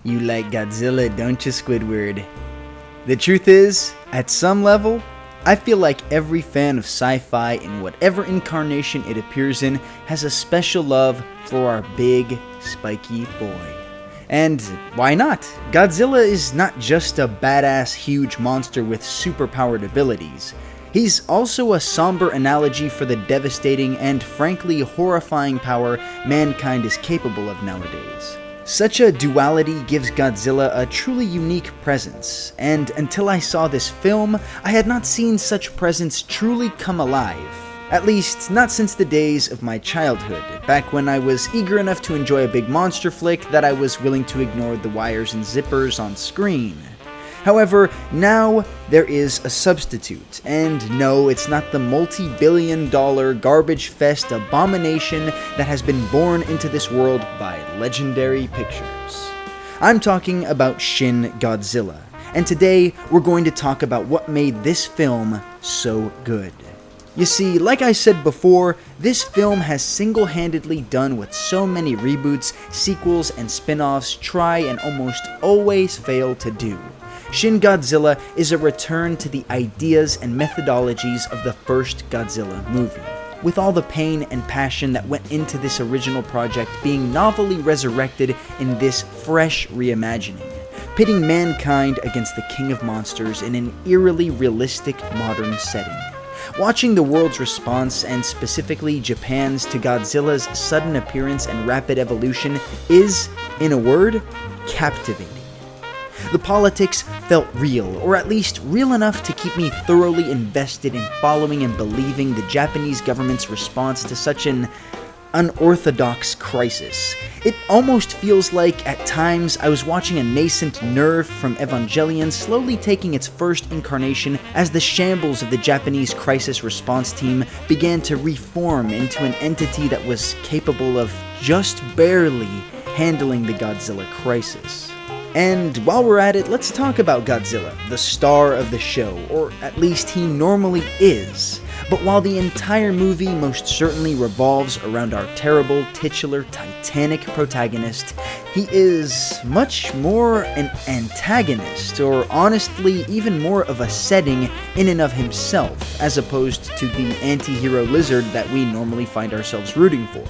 You like Godzilla, don't you, Squidward? The truth is, at some level, I feel like every fan of sci-fi in whatever incarnation it appears in has a special love for our big, spiky boy. And why not? Godzilla is not just a badass huge monster with superpowered abilities. He's also a somber analogy for the devastating and frankly horrifying power mankind is capable of nowadays. Such a duality gives Godzilla a truly unique presence, and until I saw this film, I had not seen such presence truly come alive. At least, not since the days of my childhood, back when I was eager enough to enjoy a big monster flick that I was willing to ignore the wires and zippers on screen. However, now there is a substitute, and no, it's not the multi-billion-dollar garbage fest abomination that has been born into this world by Legendary Pictures. I'm talking about Shin Godzilla, and today we're going to talk about what made this film so good. You see, like I said before, this film has single-handedly done what so many reboots, sequels, and spin-offs try and almost always fail to do. Shin Godzilla is a return to the ideas and methodologies of the first Godzilla movie, with all the pain and passion that went into this original project being novelly resurrected in this fresh reimagining, pitting mankind against the King of Monsters in an eerily realistic modern setting. Watching the world's response, and specifically Japan's, to Godzilla's sudden appearance and rapid evolution is, in a word, captivating. The politics felt real, or at least real enough to keep me thoroughly invested in following and believing the Japanese government's response to such an unorthodox crisis. It almost feels like, at times, I was watching a nascent nerve from Evangelion slowly taking its first incarnation as the shambles of the Japanese crisis response team began to reform into an entity that was capable of just barely handling the Godzilla crisis. And while we're at it, let's talk about Godzilla, the star of the show, or at least he normally is. But while the entire movie most certainly revolves around our terrible, titular, titanic protagonist, he is much more an antagonist, or honestly even more of a setting in and of himself, as opposed to the anti-hero lizard that we normally find ourselves rooting for.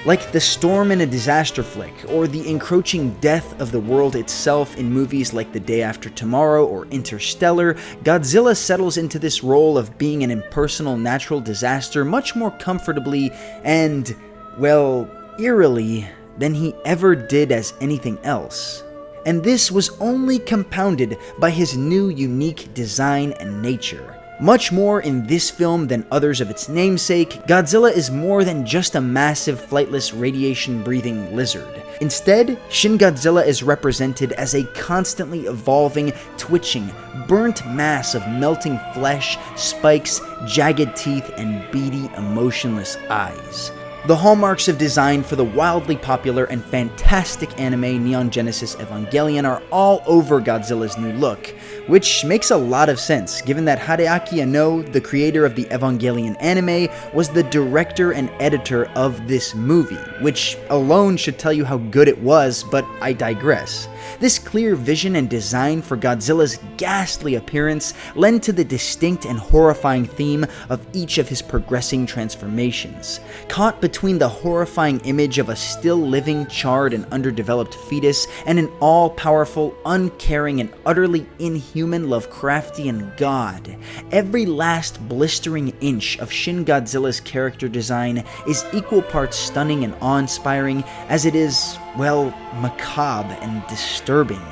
Like the storm in a disaster flick, or the encroaching death of the world itself in movies like The Day After Tomorrow or Interstellar, Godzilla settles into this role of being an impersonal natural disaster much more comfortably and, well, eerily than he ever did as anything else. And this was only compounded by his new unique design and nature. Much more in this film than others of its namesake, Godzilla is more than just a massive, flightless, radiation-breathing lizard. Instead, Shin Godzilla is represented as a constantly evolving, twitching, burnt mass of melting flesh, spikes, jagged teeth, and beady, emotionless eyes. The hallmarks of design for the wildly popular and fantastic anime Neon Genesis Evangelion are all over Godzilla's new look, which makes a lot of sense given that Hideaki Anno, the creator of the Evangelion anime, was the director and editor of this movie, which alone should tell you how good it was, but I digress. This clear vision and design for Godzilla's ghastly appearance lend to the distinct and horrifying theme of each of his progressing transformations. Caught between the horrifying image of a still-living, charred, and underdeveloped fetus and an all-powerful, uncaring, and utterly inhuman Lovecraftian god, every last blistering inch of Shin Godzilla's character design is equal parts stunning and awe-inspiring as it is, well, macabre and disturbing.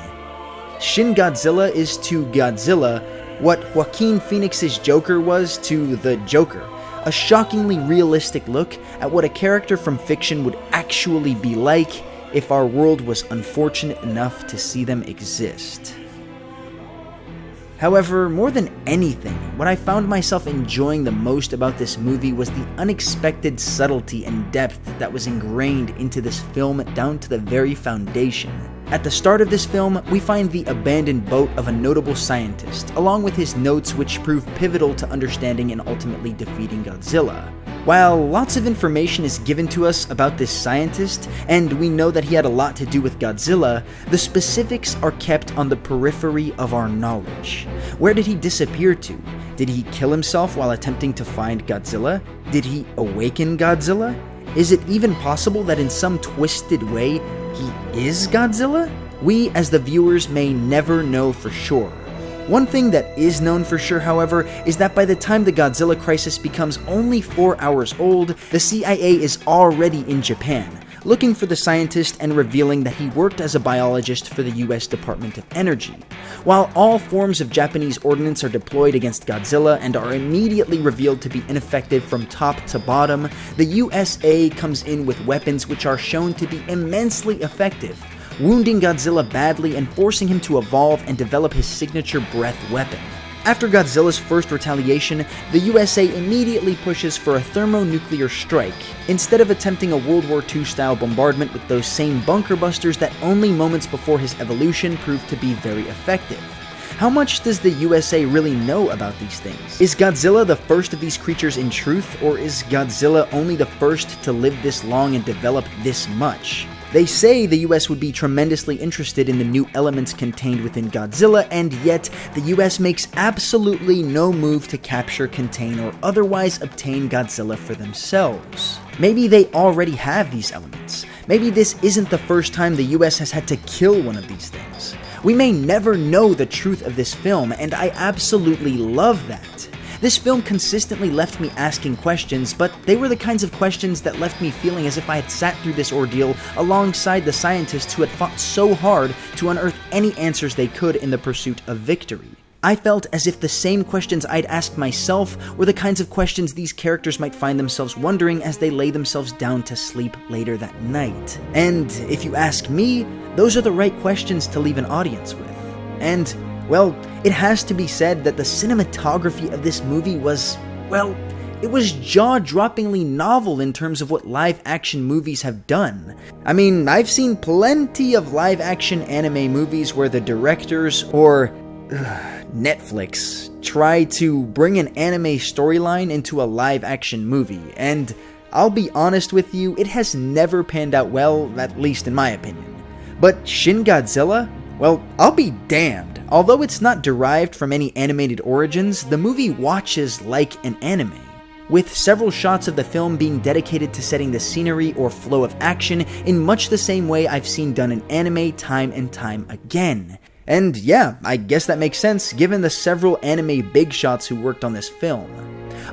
Shin Godzilla is to Godzilla what Joaquin Phoenix's Joker was to the Joker, a shockingly realistic look at what a character from fiction would actually be like if our world was unfortunate enough to see them exist. However, more than anything, what I found myself enjoying the most about this movie was the unexpected subtlety and depth that was ingrained into this film down to the very foundation. At the start of this film, we find the abandoned boat of a notable scientist, along with his notes which prove pivotal to understanding and ultimately defeating Godzilla. While lots of information is given to us about this scientist, and we know that he had a lot to do with Godzilla, the specifics are kept on the periphery of our knowledge. Where did he disappear to? Did he kill himself while attempting to find Godzilla? Did he awaken Godzilla? Is it even possible that in some twisted way, he is Godzilla? We, as the viewers, may never know for sure. One thing that is known for sure, however, is that by the time the Godzilla crisis becomes only 4 hours old, the CIA is already in Japan, looking for the scientist and revealing that he worked as a biologist for the US Department of Energy. While all forms of Japanese ordnance are deployed against Godzilla and are immediately revealed to be ineffective from top to bottom, the USA comes in with weapons which are shown to be immensely effective, wounding Godzilla badly and forcing him to evolve and develop his signature breath weapon. After Godzilla's first retaliation, the USA immediately pushes for a thermonuclear strike, instead of attempting a World War II-style bombardment with those same bunker busters that only moments before his evolution proved to be very effective. How much does the USA really know about these things? Is Godzilla the first of these creatures in truth, or is Godzilla only the first to live this long and develop this much? They say the US would be tremendously interested in the new elements contained within Godzilla, and yet the US makes absolutely no move to capture, contain, or otherwise obtain Godzilla for themselves. Maybe they already have these elements. Maybe this isn't the first time the US has had to kill one of these things. We may never know the truth of this film, and I absolutely love that. This film consistently left me asking questions, but they were the kinds of questions that left me feeling as if I had sat through this ordeal alongside the scientists who had fought so hard to unearth any answers they could in the pursuit of victory. I felt as if the same questions I'd asked myself were the kinds of questions these characters might find themselves wondering as they lay themselves down to sleep later that night. And if you ask me, those are the right questions to leave an audience with. And well, it has to be said that the cinematography of this movie was, well, it was jaw-droppingly novel in terms of what live-action movies have done. I mean, I've seen plenty of live-action anime movies where the directors, or Netflix, try to bring an anime storyline into a live-action movie, and I'll be honest with you, it has never panned out well, at least in my opinion. But Shin Godzilla? Well, I'll be damned. Although it's not derived from any animated origins, the movie watches like an anime, with several shots of the film being dedicated to setting the scenery or flow of action in much the same way I've seen done in anime time and time again. And yeah, I guess that makes sense given the several anime big shots who worked on this film.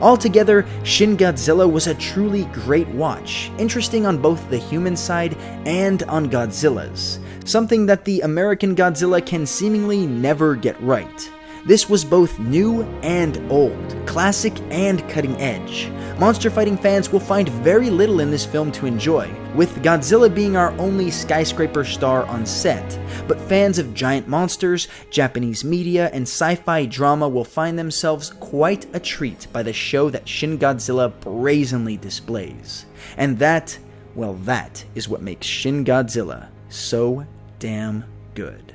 Altogether, Shin Godzilla was a truly great watch, interesting on both the human side and on Godzilla's, something that the American Godzilla can seemingly never get right. This was both new and old, classic and cutting edge. Monster fighting fans will find very little in this film to enjoy, with Godzilla being our only skyscraper star on set, but fans of giant monsters, Japanese media, and sci-fi drama will find themselves quite a treat by the show that Shin Godzilla brazenly displays. And that, well, that is what makes Shin Godzilla so damn good.